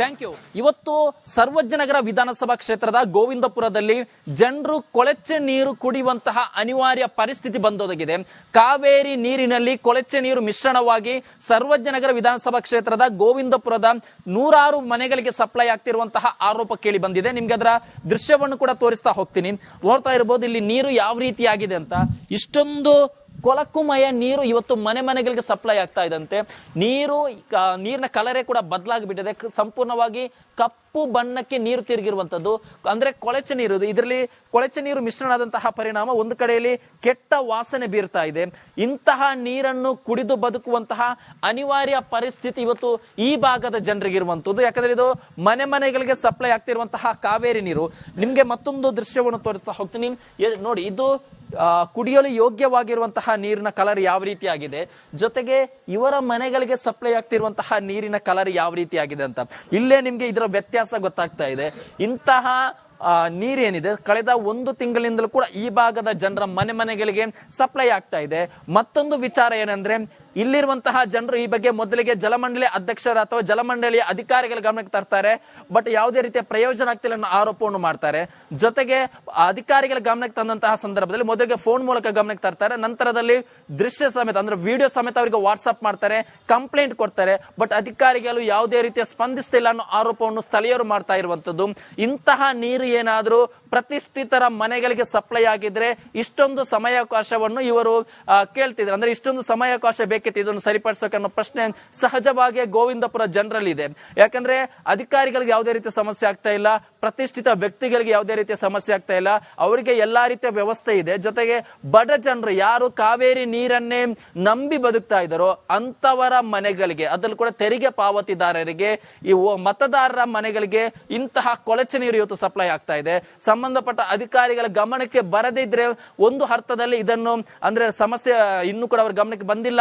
Thank you. ಇವತ್ತು ಸರ್ವಜ್ಞನಗರ ವಿಧಾನಸಭಾ ಕ್ಷೇತ್ರದ ಗೋವಿಂದಪುರದಲ್ಲಿ ಜನರು ಕೊಳಚೆ ನೀರು ಕುಡಿಯುವಂತಹ ಅನಿವಾರ್ಯ ಪರಿಸ್ಥಿತಿ ಬಂದೊದಗಿದೆ. ಕಾವೇರಿ ನೀರಿನಲ್ಲಿ ಕೊಳಚೆ ನೀರು ಮಿಶ್ರಣವಾಗಿ ಸರ್ವಜ್ಞನಗರ ವಿಧಾನಸಭಾ ಕ್ಷೇತ್ರದ ಗೋವಿಂದಪುರದ 106 ಮನೆಗಳಿಗೆ ಸಪ್ಲೈ ಆಗ್ತಿರುವಂತಹ ಆರೋಪ ಕೇಳಿ ಬಂದಿದೆ. ನಿಮ್ಗೆ ಅದರ ದೃಶ್ಯವನ್ನು ಕೂಡ ತೋರಿಸ್ತಾ ಹೋಗ್ತೀನಿ. ನೋಡ್ತಾ ಇರಬಹುದು ಇಲ್ಲಿ ನೀರು ಯಾವ ರೀತಿಯಾಗಿದೆ ಅಂತ. ಇಷ್ಟೊಂದು ಕೊಳಕುಮಯ ನೀರು ಇವತ್ತು ಮನೆ ಮನೆಗಳಿಗೆ ಸಪ್ಲೈ ಆಗ್ತಾ ಇದಂತೆ. ನೀರಿನ ಕಲರೇ ಕೂಡ ಬದಲಾಗಿಬಿಟ್ಟಿದೆ. ಸಂಪೂರ್ಣವಾಗಿ ಕಪ್ಪು ಬಣ್ಣಕ್ಕೆ ನೀರು ತಿರುಗಿರುವಂತದ್ದು, ಅಂದ್ರೆ ಕೊಳಚೆ ನೀರು. ಇದರಲ್ಲಿ ಕೊಳಚೆ ನೀರು ಮಿಶ್ರಣ ಆದಂತಹ ಪರಿಣಾಮ ಒಂದು ಕಡೆಯಲ್ಲಿ ಕೆಟ್ಟ ವಾಸನೆ ಬೀರ್ತಾ ಇದೆ. ಇಂತಹ ನೀರನ್ನು ಕುಡಿದು ಬದುಕುವಂತಹ ಅನಿವಾರ್ಯ ಪರಿಸ್ಥಿತಿ ಇವತ್ತು ಈ ಭಾಗದ ಜನರಿಗಿರುವಂತದ್ದು. ಯಾಕಂದ್ರೆ ಇದು ಮನೆ ಮನೆಗಳಿಗೆ ಸಪ್ಲೈ ಆಗ್ತಿರುವಂತಹ ಕಾವೇರಿ ನೀರು. ನಿಮ್ಗೆ ಮತ್ತೊಂದು ದೃಶ್ಯವನ್ನು ತೋರಿಸ್ತಾ ಹೋಗ್ತೀನಿ. ನೋಡಿ, ಇದು ಕುಡಿಯಲು ಯೋಗ್ಯವಾಗಿರುವಂತಹ ನೀರಿನ ಕಲರ್ ಯಾವ ರೀತಿಯಾಗಿದೆ, ಜೊತೆಗೆ ಇವರ ಮನೆಗಳಿಗೆ ಸಪ್ಲೈ ಆಗ್ತಿರುವಂತಹ ನೀರಿನ ಕಲರ್ ಯಾವ ರೀತಿಯಾಗಿದೆ ಅಂತ ಇಲ್ಲೇ ನಿಮ್ಗೆ ಇದರ ವ್ಯತ್ಯಾಸ ಗೊತ್ತಾಗ್ತಾ ಇದೆ. ಇಂತಹ ನೀರೇನಿದೆ ಕಳೆದ 1 ತಿಂಗಳಿಂದಲೂ ಕೂಡ ಈ ಭಾಗದ ಜನರ ಮನೆ ಮನೆಗಳಿಗೆ ಸಪ್ಲೈ ಆಗ್ತಾ ಇದೆ. ಮತ್ತೊಂದು ವಿಚಾರ ಏನಂದ್ರೆ, ಇಲ್ಲಿರುವಂತಹ ಜನರು ಈ ಬಗ್ಗೆ ಮೊದಲಿಗೆ ಜಲಮಂಡಳಿ ಅಧ್ಯಕ್ಷರ ಅಥವಾ ಜಲಮಂಡಳಿಯ ಅಧಿಕಾರಿಗಳ ಗಮನಕ್ಕೆ ತರ್ತಾರೆ. ಬಟ್ ಯಾವುದೇ ರೀತಿಯ ಪ್ರಯೋಜನ ಆಗ್ತಿಲ್ಲ ಅನ್ನೋ ಆರೋಪವನ್ನು ಮಾಡ್ತಾರೆ. ಜೊತೆಗೆ ಅಧಿಕಾರಿಗಳ ಗಮನಕ್ಕೆ ತಂದಂತಹ ಸಂದರ್ಭದಲ್ಲಿ ಮೊದಲಿಗೆ ಫೋನ್ ಮೂಲಕ ಗಮನಕ್ಕೆ ತರ್ತಾರೆ. ನಂತರದಲ್ಲಿ ದೃಶ್ಯ ಸಮೇತ ಅಂದ್ರೆ ವಿಡಿಯೋ ಸಮೇತ ಅವರಿಗೆ ವಾಟ್ಸ್ಆಪ್ ಮಾಡ್ತಾರೆ, ಕಂಪ್ಲೇಂಟ್ ಕೊಡ್ತಾರೆ. ಬಟ್ ಅಧಿಕಾರಿಗಳು ಯಾವುದೇ ರೀತಿಯ ಸ್ಪಂದಿಸ್ತಿಲ್ಲ ಅನ್ನೋ ಆರೋಪವನ್ನು ಸ್ಥಳೀಯರು ಮಾಡ್ತಾ ಇರುವಂತದ್ದು. ಇಂತಹ ನೀರು ಏನಾದ್ರೂ ಪ್ರತಿಷ್ಠಿತರ ಮನೆಗಳಿಗೆ ಸಪ್ಲೈ ಆಗಿದ್ರೆ ಇಷ್ಟೊಂದು ಸಮಯಾವಕಾಶವನ್ನು ಇವರು ಕೇಳ್ತಿದ್ರು. ಅಂದ್ರೆ ಇಷ್ಟೊಂದು ಸಮಯಾವಕಾಶ ಬೇಕಿತ್ತು ಇದನ್ನು ಸರಿಪಡಿಸೋಕೆ ಅನ್ನೋ ಪ್ರಶ್ನೆ ಸಹಜವಾಗಿ ಗೋವಿಂದಪುರ ಜನರಲ್ಲಿ ಇದೆ. ಯಾಕಂದ್ರೆ ಅಧಿಕಾರಿಗಳಿಗೆ ಯಾವುದೇ ರೀತಿಯ ಸಮಸ್ಯೆ ಆಗ್ತಾ ಇಲ್ಲ, ಪ್ರತಿಷ್ಠಿತ ವ್ಯಕ್ತಿಗಳಿಗೆ ಯಾವುದೇ ರೀತಿಯ ಸಮಸ್ಯೆ ಆಗ್ತಾ ಇಲ್ಲ, ಅವರಿಗೆ ಎಲ್ಲಾ ರೀತಿಯ ವ್ಯವಸ್ಥೆ ಇದೆ. ಜೊತೆಗೆ ಬಡ ಜನರು ಯಾರು ಕಾವೇರಿ ನೀರನ್ನೇ ನಂಬಿ ಬದುಕ್ತಾ ಇದ್ದಾರೋ ಅಂತವರ ಮನೆಗಳಿಗೆ, ಅದರಲ್ಲಿ ಕೂಡ ತೆರಿಗೆ ಪಾವತಿದಾರರಿಗೆ, ಈ ಮತದಾರರ ಮನೆಗಳಿಗೆ ಇಂತಹ ಕೊಳಚೆ ನೀರು ಇವತ್ತು ಸಪ್ಲೈ ಆಗ್ತಾ ಇದೆ. ಸಂಬಂಧಪಟ್ಟ ಅಧಿಕಾರಿಗಳ ಗಮನಕ್ಕೆ ಬರದಿದ್ರೆ ಒಂದು ಅರ್ಥದಲ್ಲಿ ಇದನ್ನು ಅಂದ್ರೆ ಸಮಸ್ಯೆ ಇನ್ನೂ ಕೂಡ ಅವರ ಗಮನಕ್ಕೆ ಬಂದಿಲ್ಲ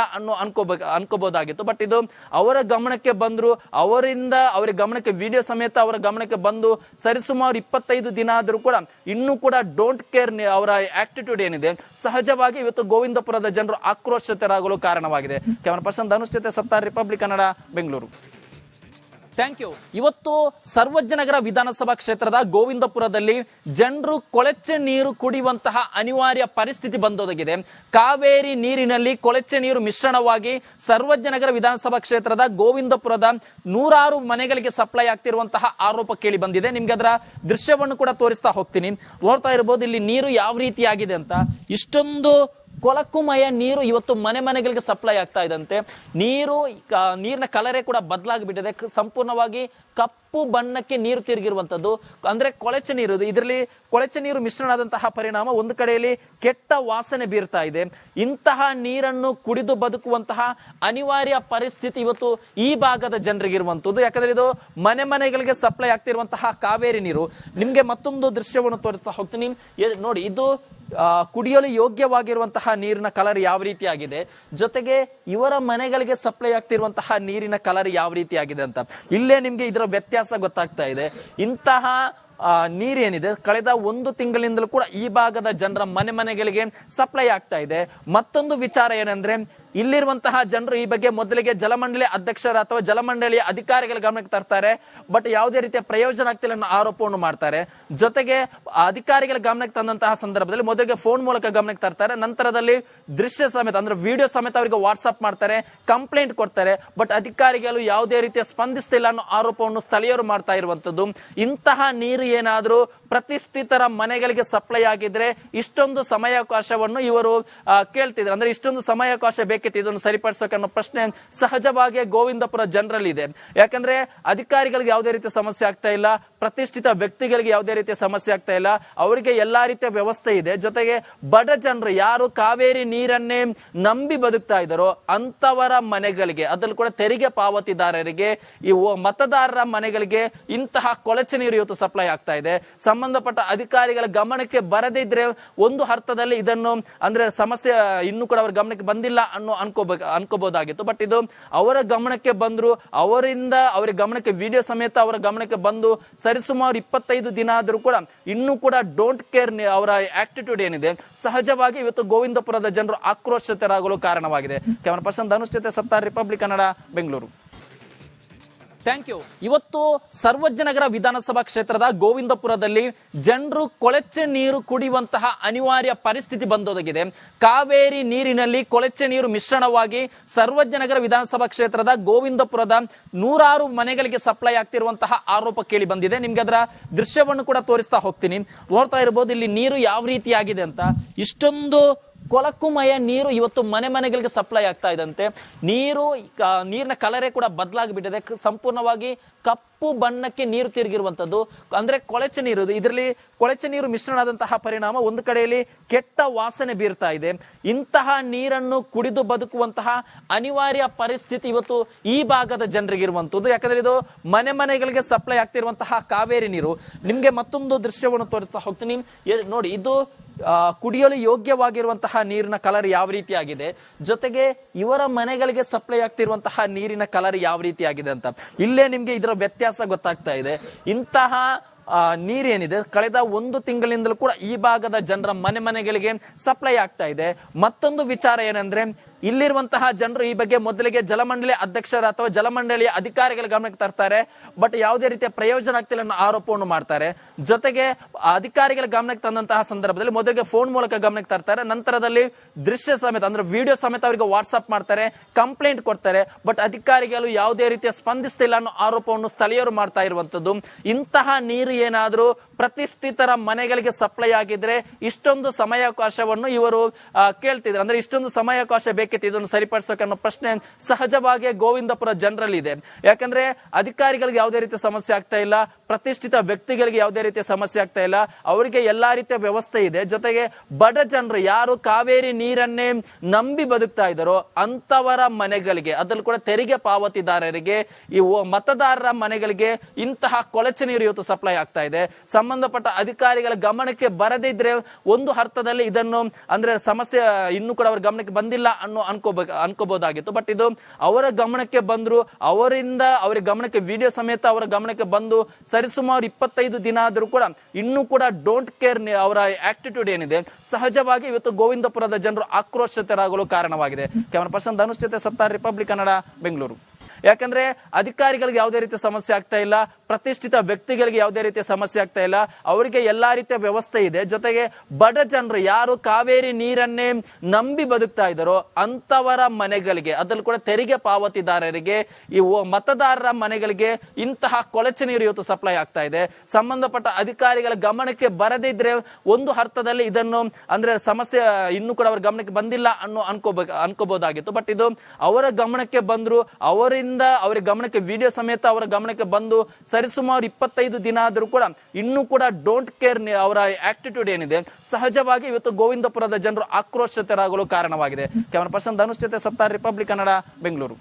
ಅನ್ಕೋಬಹುದಾಗಿತ್ತು. ಬಟ್ ಇದು ಅವರ ಗಮನಕ್ಕೆ ಬಂದ್ರು, ಅವರ ಗಮನಕ್ಕೆ ವಿಡಿಯೋ ಸಮೇತ ಅವರ ಗಮನಕ್ಕೆ ಬಂದು ಸರಿಸುಮಾರು 25 ದಿನ ಆದ್ರೂ ಕೂಡ ಇನ್ನೂ ಕೂಡ ಡೋಂಟ್ ಕೇರ್ ಅವರ ಆಟಿಟ್ಯೂಡ್ ಏನಿದೆ ಸಹಜವಾಗಿ ಇವತ್ತು ಗೋವಿಂದಪುರದ ಜನರು ಆಕ್ರೋಶಿತರಾಗಲು ಕಾರಣವಾಗಿದೆ. ಕ್ಯಾಮರಾ ಪರ್ಸನ್ ಧನುಷ್ ಜೊತೆ Sattar, Republic Kannada, Bengaluru. Thank you. ಇವತ್ತು ಸರ್ವಜ್ಞನಗರ ವಿಧಾನಸಭಾ ಕ್ಷೇತ್ರದ ಗೋವಿಂದಪುರದಲ್ಲಿ ಜನರು ಕೊಳಚೆ ನೀರು ಕುಡಿಯುವಂತಹ ಅನಿವಾರ್ಯ ಪರಿಸ್ಥಿತಿ ಬಂದೊದಗಿದೆ. ಕಾವೇರಿ ನೀರಿನಲ್ಲಿ ಕೊಳಚೆ ನೀರು ಮಿಶ್ರಣವಾಗಿ ಸರ್ವಜ್ಞನಗರ ವಿಧಾನಸಭಾ ಕ್ಷೇತ್ರದ ಗೋವಿಂದಪುರದ 106 ಮನೆಗಳಿಗೆ ಸಪ್ಲೈ ಆಗ್ತಿರುವಂತಹ ಆರೋಪ ಕೇಳಿ ಬಂದಿದೆ. ನಿಮ್ಗೆ ಅದರ ದೃಶ್ಯವನ್ನು ಕೂಡ ತೋರಿಸ್ತಾ ಹೋಗ್ತೀನಿ. ನೋಡ್ತಾ ಇರಬಹುದು ಇಲ್ಲಿ ನೀರು ಯಾವ ರೀತಿಯಾಗಿದೆ ಅಂತ. ಇಷ್ಟೊಂದು ಕೊಳಕುಮಯ ನೀರು ಇವತ್ತು ಮನೆ ಮನೆಗಳಿಗೆ ಸಪ್ಲೈ ಆಗ್ತಾ ಇದಂತೆ. ನೀರಿನ ಕಲರೇ ಕೂಡ ಬದಲಾಗಿಬಿಟ್ಟಿದೆ. ಸಂಪೂರ್ಣವಾಗಿ ಕಪ್ಪು ಬಣ್ಣಕ್ಕೆ ನೀರು ತಿರುಗಿರುವಂತದ್ದು, ಅಂದ್ರೆ ಕೊಳಚೆ ನೀರು. ಇದರಲ್ಲಿ ಕೊಳಚೆ ನೀರು ಮಿಶ್ರಣ ಆದಂತಹ ಪರಿಣಾಮ ಒಂದು ಕಡೆಯಲ್ಲಿ ಕೆಟ್ಟ ವಾಸನೆ ಬೀರ್ತಾ ಇದೆ. ಇಂತಹ ನೀರನ್ನು ಕುಡಿದು ಬದುಕುವಂತಹ ಅನಿವಾರ್ಯ ಪರಿಸ್ಥಿತಿ ಇವತ್ತು ಈ ಭಾಗದ ಜನರಿಗಿರುವಂತದ್ದು. ಯಾಕಂದ್ರೆ ಇದು ಮನೆ ಮನೆಗಳಿಗೆ ಸಪ್ಲೈ ಆಗ್ತಿರುವಂತಹ ಕಾವೇರಿ ನೀರು. ನಿಮ್ಗೆ ಮತ್ತೊಂದು ದೃಶ್ಯವನ್ನು ತೋರಿಸ್ತಾ ಹೋಗ್ತೀನಿ. ನೋಡಿ, ಇದು ಕುಡಿಯಲು ಯೋಗ್ಯವಾಗಿರುವಂತಹ ನೀರಿನ ಕಲರ್ ಯಾವ ರೀತಿಯಾಗಿದೆ, ಜೊತೆಗೆ ಇವರ ಮನೆಗಳಿಗೆ ಸಪ್ಲೈ ಆಗ್ತಿರುವಂತಹ ನೀರಿನ ಕಲರ್ ಯಾವ ರೀತಿಯಾಗಿದೆ ಅಂತ ಇಲ್ಲೇ ನಿಮ್ಗೆ ಇದರ ವ್ಯತ್ಯಾಸ ಗೊತ್ತಾಗ್ತಾ ಇದೆ. ಇಂತಹ ನೀರೇನಿದೆ ಕಳೆದ 1 ತಿಂಗಳಿಂದಲೂ ಕೂಡ ಈ ಭಾಗದ ಜನರ ಮನೆ ಮನೆಗಳಿಗೆ ಸಪ್ಲೈ ಆಗ್ತಾ ಇದೆ. ಮತ್ತೊಂದು ವಿಚಾರ ಏನಂದ್ರೆ, ಇಲ್ಲಿರುವಂತಹ ಜನರು ಈ ಬಗ್ಗೆ ಮೊದಲಿಗೆ ಜಲಮಂಡಳಿ ಅಧ್ಯಕ್ಷರ ಅಥವಾ ಜಲಮಂಡಳಿಯ ಅಧಿಕಾರಿಗಳ ಗಮನಕ್ಕೆ ತರ್ತಾರೆ. ಬಟ್ ಯಾವುದೇ ರೀತಿಯ ಪ್ರಯೋಜನ ಆಗ್ತಿಲ್ಲ ಅನ್ನೋ ಆರೋಪವನ್ನು ಮಾಡ್ತಾರೆ. ಜೊತೆಗೆ ಅಧಿಕಾರಿಗಳ ಗಮನಕ್ಕೆ ತಂದಂತಹ ಸಂದರ್ಭದಲ್ಲಿ ಮೊದಲಿಗೆ ಫೋನ್ ಮೂಲಕ ಗಮನಕ್ಕೆ ತರ್ತಾರೆ. ನಂತರದಲ್ಲಿ ದೃಶ್ಯ ಸಮೇತ ಅಂದ್ರೆ ವಿಡಿಯೋ ಸಮೇತ ಅವರಿಗೆ ವಾಟ್ಸ್ಆಪ್ ಮಾಡ್ತಾರೆ, ಕಂಪ್ಲೇಂಟ್ ಕೊಡ್ತಾರೆ. ಬಟ್ ಅಧಿಕಾರಿಗಳು ಯಾವುದೇ ರೀತಿಯ ಸ್ಪಂದಿಸ್ತಿಲ್ಲ ಅನ್ನೋ ಆರೋಪವನ್ನು ಸ್ಥಳೀಯರು ಮಾಡ್ತಾ ಇರುವಂತದ್ದು. ಇಂತಹ ನೀರು ಏನಾದ್ರೂ ಪ್ರತಿಷ್ಠಿತರ ಮನೆಗಳಿಗೆ ಸಪ್ಲೈ ಆಗಿದ್ರೆ ಇಷ್ಟೊಂದು ಸಮಯಾವಕಾಶವನ್ನು ಇವರು ಕೇಳ್ತಿದ್ರು. ಅಂದ್ರೆ ಇಷ್ಟೊಂದು ಸಮಯಾವಕಾಶ ಬೇಕಿತ್ತು ಇದನ್ನು ಸರಿಪಡಿಸೋಕೆ ಅನ್ನೋ ಪ್ರಶ್ನೆ ಸಹಜವಾಗಿ ಗೋವಿಂದಪುರ ಜನರಲ್ಲಿ ಇದೆ. ಯಾಕಂದ್ರೆ ಅಧಿಕಾರಿಗಳಿಗೆ ಯಾವುದೇ ರೀತಿಯ ಸಮಸ್ಯೆ ಆಗ್ತಾ ಇಲ್ಲ, ಪ್ರತಿಷ್ಠಿತ ವ್ಯಕ್ತಿಗಳಿಗೆ ಯಾವುದೇ ರೀತಿಯ ಸಮಸ್ಯೆ ಆಗ್ತಾ ಇಲ್ಲ, ಅವರಿಗೆ ಎಲ್ಲಾ ರೀತಿಯ ವ್ಯವಸ್ಥೆ ಇದೆ. ಜೊತೆಗೆ ಬಡ ಜನರು ಯಾರು ಕಾವೇರಿ ನೀರನ್ನೇ ನಂಬಿ ಬದುಕ್ತಾ ಇದ್ದಾರೋ ಅಂತವರ ಮನೆಗಳಿಗೆ, ಅದರಲ್ಲಿ ಕೂಡ ತೆರಿಗೆ ಪಾವತಿದಾರರಿಗೆ, ಈ ಮತದಾರರ ಮನೆಗಳಿಗೆ ಇಂತಹ ಕೊಳಚೆ ನೀರು ಇವತ್ತು ಸಪ್ಲೈ ಆಗ್ತಾ ಇದೆ. ಸಂಬಂಧಪಟ್ಟ ಅಧಿಕಾರಿಗಳ ಗಮನಕ್ಕೆ ಬರದಿದ್ರೆ ಒಂದು ಅರ್ಥದಲ್ಲಿ ಇದನ್ನು ಅಂದ್ರೆ ಸಮಸ್ಯೆ ಇನ್ನೂ ಕೂಡ ಅವರ ಗಮನಕ್ಕೆ ಬಂದಿಲ್ಲ ಅನ್ಕೋಬಹುದಾಗಿತ್ತು. ಬಟ್ ಇದು ಅವರ ಗಮನಕ್ಕೆ ಬಂದ್ರು, ಅವರ ಗಮನಕ್ಕೆ ವಿಡಿಯೋ ಸಮೇತ ಅವರ ಗಮನಕ್ಕೆ ಬಂದು ಸರಿಸುಮಾರು 25 ದಿನ ಆದ್ರೂ ಕೂಡ ಇನ್ನೂ ಕೂಡ ಡೋಂಟ್ ಕೇರ್ ಅವರ ಆಟಿಟ್ಯೂಡ್ ಏನಿದೆ ಸಹಜವಾಗಿ ಇವತ್ತು ಗೋವಿಂದಪುರದ ಜನರು ಆಕ್ರೋಶಿತರಾಗಲು ಕಾರಣವಾಗಿದೆ. ಕ್ಯಾಮರಾ ಪರ್ಸನ್ ಧನುಷ್ ಜೊತೆ Sattar, Republic Kannada, Bengaluru. Thank you. ಇವತ್ತು ಸರ್ವಜ್ಞನಗರ ವಿಧಾನಸಭಾ ಕ್ಷೇತ್ರದ ಗೋವಿಂದಪುರದಲ್ಲಿ ಜನರು ಕೊಳಚೆ ನೀರು ಕುಡಿಯುವಂತಹ ಅನಿವಾರ್ಯ ಪರಿಸ್ಥಿತಿ ಬಂದೊದಗಿದೆ. ಕಾವೇರಿ ನೀರಿನಲ್ಲಿ ಕೊಳಚೆ ನೀರು ಮಿಶ್ರಣವಾಗಿ ಸರ್ವಜ್ಞನಗರ ವಿಧಾನಸಭಾ ಕ್ಷೇತ್ರದ ಗೋವಿಂದಪುರದ ನೂರಾರು ಮನೆಗಳಿಗೆ ಸಪ್ಲೈ ಆಗ್ತಿರುವಂತಹ ಆರೋಪ ಕೇಳಿ ಬಂದಿದೆ. ನಿಮ್ಗೆ ಅದರ ದೃಶ್ಯವನ್ನು ಕೂಡ ತೋರಿಸ್ತಾ ಹೋಗ್ತೀನಿ. ನೋಡ್ತಾ ಇರಬಹುದು ಇಲ್ಲಿ ನೀರು ಯಾವ ರೀತಿಯಾಗಿದೆ ಅಂತ. ಇಷ್ಟೊಂದು ಕೊಳಕುಮಯ ನೀರು ಇವತ್ತು ಮನೆಗಳಿಗೆ ಸಪ್ಲೈ ಆಗ್ತಾ ಇದಂತೆ. ನೀರಿನ ಕಲರೇ ಕೂಡ ಬದಲಾಗಿಬಿಟ್ಟಿದೆ. ಸಂಪೂರ್ಣವಾಗಿ ಕಪ್ಪು ಬಣ್ಣಕ್ಕೆ ನೀರು ತಿರುಗಿರುವಂತದ್ದು, ಅಂದ್ರೆ ಕೊಳಚೆ ನೀರು. ಇದರಲ್ಲಿ ಕೊಳಚೆ ನೀರು ಮಿಶ್ರಣವಾದಂತಹ ಪರಿಣಾಮ ಒಂದು ಕಡೆಯಲ್ಲಿ ಕೆಟ್ಟ ವಾಸನೆ ಬೀರ್ತಾ ಇದೆ. ಇಂತಹ ನೀರನ್ನು ಕುಡಿದು ಬದುಕುವಂತಹ ಅನಿವಾರ್ಯ ಪರಿಸ್ಥಿತಿ ಇವತ್ತು ಈ ಭಾಗದ ಜನರಿಗಿರುವಂತದ್ದು. ಯಾಕಂದ್ರೆ ಇದು ಮನೆಗಳಿಗೆ ಸಪ್ಲೈ ಆಗ್ತಿರುವಂತಹ ಕಾವೇರಿ ನೀರು. ನಿಮ್ಗೆ ಮತ್ತೊಂದು ದೃಶ್ಯವನ್ನು ತೋರಿಸ್ತಾ ಹೋಗ್ತೀನಿ. ನೋಡಿ, ಇದು ಕುಡಿಯಲು ಯೋಗ್ಯವಾಗಿರುವಂತಹ ನೀರಿನ ಕಲರ್ ಯಾವ ರೀತಿ ಆಗಿದೆ, ಜೊತೆಗೆ ಇವರ ಮನೆಗಳಿಗೆ ಸಪ್ಲೈ ಆಗ್ತಿರುವಂತಹ ನೀರಿನ ಕಲರ್ ಯಾವ ರೀತಿ ಆಗಿದೆ ಅಂತ ಇಲ್ಲೇ ನಿಮ್ಗೆ ಇದರ ವ್ಯತ್ಯಾಸ ಗೊತ್ತಾಗ್ತಾ ಇದೆ. ಇಂತಹ ನೀರೇನಿದೆ ಕಳೆದ 1 ತಿಂಗಳಿಂದಲೂ ಕೂಡ ಈ ಭಾಗದ ಜನರ ಮನೆಗಳಿಗೆ ಸಪ್ಲೈ ಆಗ್ತಾ ಇದೆ. ಮತ್ತೊಂದು ವಿಚಾರ ಏನಂದ್ರೆ, ಇಲ್ಲಿರುವಂತಹ ಜನರು ಈ ಬಗ್ಗೆ ಮೊದಲಿಗೆ ಜಲಮಂಡಳಿ ಅಧ್ಯಕ್ಷರ ಅಥವಾ ಜಲಮಂಡಳಿಯ ಅಧಿಕಾರಿಗಳ ಗಮನಕ್ಕೆ ತರ್ತಾರೆ. ಬಟ್ ಯಾವುದೇ ರೀತಿಯ ಪ್ರಯೋಜನ ಆಗ್ತಿಲ್ಲ ಅನ್ನೋ ಆರೋಪವನ್ನು ಮಾಡ್ತಾರೆ. ಜೊತೆಗೆ ಅಧಿಕಾರಿಗಳ ಗಮನಕ್ಕೆ ತಂದಂತಹ ಸಂದರ್ಭದಲ್ಲಿ ಮೊದಲಿಗೆ ಫೋನ್ ಮೂಲಕ ಗಮನಕ್ಕೆ ತರ್ತಾರೆ, ನಂತರದಲ್ಲಿ ದೃಶ್ಯ ಸಮೇತ ಅಂದ್ರೆ ವಿಡಿಯೋ ಸಮೇತ ಅವರಿಗೆ ವಾಟ್ಸ್ಆಪ್ ಮಾಡ್ತಾರೆ, ಕಂಪ್ಲೇಂಟ್ ಕೊಡ್ತಾರೆ. ಬಟ್ ಅಧಿಕಾರಿಗಳು ಯಾವುದೇ ರೀತಿಯ ಸ್ಪಂದಿಸ್ತಿಲ್ಲ ಅನ್ನೋ ಆರೋಪವನ್ನು ಸ್ಥಳೀಯರು ಮಾಡ್ತಾ ಇರುವಂತದ್ದು. ಇಂತಹ ನೀರು ಏನಾದ್ರೂ ಪ್ರತಿಷ್ಠಿತರ ಮನೆಗಳಿಗೆ ಸಪ್ಲೈ ಆಗಿದ್ರೆ ಇಷ್ಟೊಂದು ಸಮಯಾವಕಾಶವನ್ನು ಇವರು ಕೇಳ್ತಿದ್ರು. ಅಂದ್ರೆ ಇಷ್ಟೊಂದು ಸಮಯಾವಕಾಶ ಇದನ್ನು ಸರಿಪಡಿಸೋಕೆ ಅನ್ನೋ ಪ್ರಶ್ನೆ ಸಹಜವಾಗಿ ಗೋವಿಂದಪುರ ಜನರಲ್ಲಿ ಇದೆ. ಯಾಕಂದ್ರೆ ಅಧಿಕಾರಿಗಳಿಗೆ ಯಾವುದೇ ರೀತಿಯ ಸಮಸ್ಯೆ ಆಗ್ತಾ ಇಲ್ಲ, ಪ್ರತಿಷ್ಠಿತ ವ್ಯಕ್ತಿಗಳಿಗೆ ಯಾವುದೇ ರೀತಿಯ ಸಮಸ್ಯೆ ಆಗ್ತಾ ಇಲ್ಲ, ಅವರಿಗೆ ಎಲ್ಲಾ ರೀತಿಯ ವ್ಯವಸ್ಥೆ ಇದೆ. ಜೊತೆಗೆ ಬಡ ಜನರು ಯಾರು ಕಾವೇರಿ ನೀರನ್ನೇ ನಂಬಿ ಬದುಕ್ತಾ ಇದ್ದಾರೋ ಅಂತವರ ಮನೆಗಳಿಗೆ, ಅದ್ರಲ್ಲಿ ಕೂಡ ತೆರಿಗೆ ಪಾವತಿದಾರರಿಗೆ, ಈ ಮತದಾರರ ಮನೆಗಳಿಗೆ ಇಂತಹ ಕೊಳಚೆ ನೀರು ಇವತ್ತು ಸಪ್ಲೈ ಆಗ್ತಾ ಇದೆ. ಸಂಬಂಧಪಟ್ಟ ಅಧಿಕಾರಿಗಳ ಗಮನಕ್ಕೆ ಬರದಿದ್ರೆ ಒಂದು ಅರ್ಥದಲ್ಲಿ ಇದನ್ನು ಅಂದ್ರೆ ಸಮಸ್ಯೆ ಇನ್ನೂ ಕೂಡ ಅವರ ಗಮನಕ್ಕೆ ಬಂದಿಲ್ಲ ಅನ್ಕೋಬಹುದಾಗಿತ್ತು. ಬಟ್ ಇದು ಅವರ ಗಮನಕ್ಕೆ ಬಂದ್ರು, ಅವರ ಗಮನಕ್ಕೆ ವಿಡಿಯೋ ಸಮೇತ ಅವರ ಗಮನಕ್ಕೆ ಬಂದು ಸರಿಸುಮಾರು 25 ದಿನ ಆದ್ರೂ ಕೂಡ ಇನ್ನೂ ಕೂಡ ಡೋಂಟ್ ಕೇರ್ ಅವರ ಆಟಿಟ್ಯೂಡ್ ಏನಿದೆ, ಸಹಜವಾಗಿ ಇವತ್ತು ಗೋವಿಂದಪುರದ ಜನರು ಆಕ್ರೋಶಿತರಾಗಲು ಕಾರಣವಾಗಿದೆ. ಕ್ಯಾಮರಾ ಪರ್ಸನ್ ಧನುಷ್ ಜೊತೆ ಸತ್ತಾರ್, ರಿಪಬ್ಲಿಕ್ ಕನ್ನಡ, ಬೆಂಗಳೂರು. ಯಾಕಂದ್ರೆ ಅಧಿಕಾರಿಗಳಿಗೆ ಯಾವುದೇ ರೀತಿಯ ಸಮಸ್ಯೆ ಆಗ್ತಾ ಇಲ್ಲ, ಪ್ರತಿಷ್ಠಿತ ವ್ಯಕ್ತಿಗಳಿಗೆ ಯಾವುದೇ ರೀತಿಯ ಸಮಸ್ಯೆ ಆಗ್ತಾ ಇಲ್ಲ, ಅವರಿಗೆ ಎಲ್ಲಾ ರೀತಿಯ ವ್ಯವಸ್ಥೆ ಇದೆ. ಜೊತೆಗೆ ಬಡ ಜನರು ಯಾರು ಕಾವೇರಿ ನೀರನ್ನೇ ನಂಬಿ ಬದುಕ್ತಾ ಇದ್ದಾರೋ ಅಂತವರ ಮನೆಗಳಿಗೆ, ಅದ್ರಲ್ಲಿ ಕೂಡ ತೆರಿಗೆ ಪಾವತಿದಾರರಿಗೆ, ಈ ಮತದಾರರ ಮನೆಗಳಿಗೆ ಇಂತಹ ಕೊಳಚೆ ನೀರು ಇವತ್ತು ಸಪ್ಲೈ ಆಗ್ತಾ ಇದೆ. ಸಂಬಂಧಪಟ್ಟ ಅಧಿಕಾರಿಗಳ ಗಮನಕ್ಕೆ ಬರದಿದ್ರೆ ಒಂದು ಅರ್ಥದಲ್ಲಿ ಇದನ್ನು ಅಂದ್ರೆ ಸಮಸ್ಯೆ ಇನ್ನೂ ಕೂಡ ಅವರ ಗಮನಕ್ಕೆ ಬಂದಿಲ್ಲ ಅನ್ಕೋಬಹುದಾಗಿತ್ತು. ಬಟ್ ಇದು ಅವರ ಗಮನಕ್ಕೆ ಬಂದ್ರು, ಅವರ ಗಮನಕ್ಕೆ ವಿಡಿಯೋ ಸಮೇತ ಅವರ ಗಮನಕ್ಕೆ ಬಂದು ಸರಿಸುಮಾರು 25 ದಿನ ಆದ್ರೂ ಕೂಡ ಇನ್ನೂ ಕೂಡ ಡೋಂಟ್ ಕೇರ್ ಅವರ ಆಟಿಟ್ಯೂಡ್ ಏನಿದೆ, ಸಹಜವಾಗಿ ಇವತ್ತು ಗೋವಿಂದಪುರದ ಜನರು ಆಕ್ರೋಶಿತರಾಗಲು ಕಾರಣವಾಗಿದೆ. ಕ್ಯಾಮರಾ ಪರ್ಸನ್ ಧನುಷ್ ಜೊತೆ ಸತ್ತಾರ್, ರಿಪಬ್ಲಿಕ್ ಕನ್ನಡ, ಬೆಂಗಳೂರು.